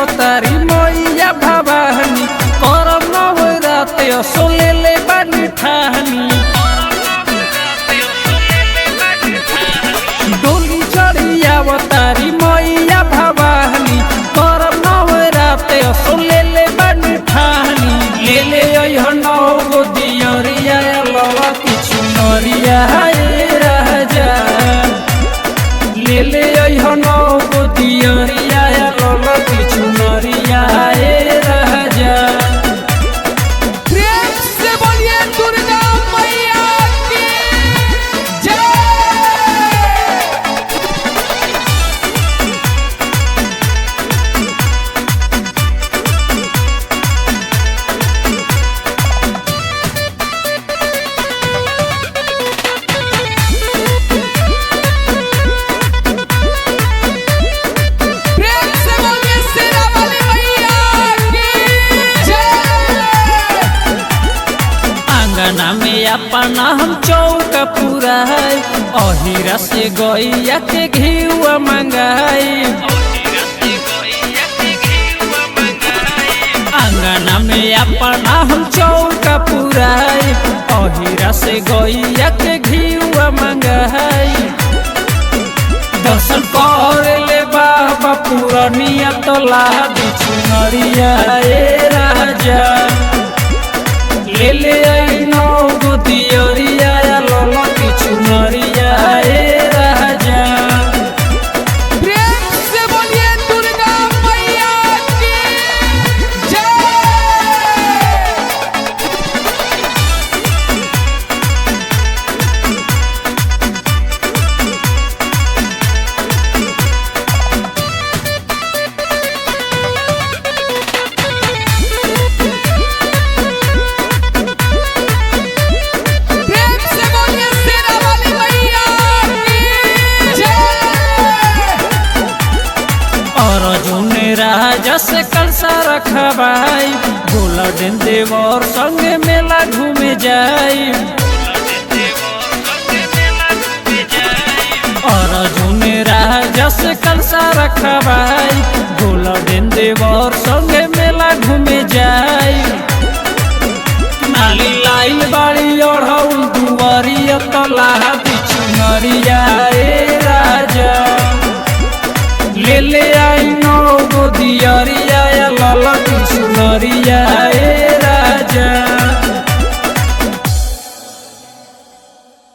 अवतारी मैया भवानी करम नवराते असोले ले बानी ठानी डोली चढ़ी अवतारी मैया भवानी करम नवराते असोले ले बानी ठानी ले ले अइह नौ गो दियरिया लवा किछु नरिया राजा ले ले अइह नौ गो दियरिया लवा किछु नरिया राजा। प्रेम से बोलिए दुर्गा मैया की जय। प्रेम से बोलिए शेरा वाली मैया की जय। आंगना में अपना हम चौका पूरा है अहिरा से गैया के घीवा मंगाई आंगना में अपना हम चौका पूरा है अहिरा से गैया के घीवा मंगाई दर्शन कर ले बाबा पूरा नियत ला बिछु नरिया राजा ले ले आई नौ गो दियरिया लला किछु नरिया राजा। प्रेम से बोलिए दुर्गा मैया की जय। प्रेम से बोलिए शेरा वाली मैया की जय। अर्जुन राजा से कलसा रखबाई गोल्डन देवर संगे मेला घूमे जाई अर्जुन राजा से कलसा रखबाई गोल्डन देवर संगे मेला घूमे जाई नाली लाइन बाड़ी ओढ़ौल दुआरिया तला बिछु नरिया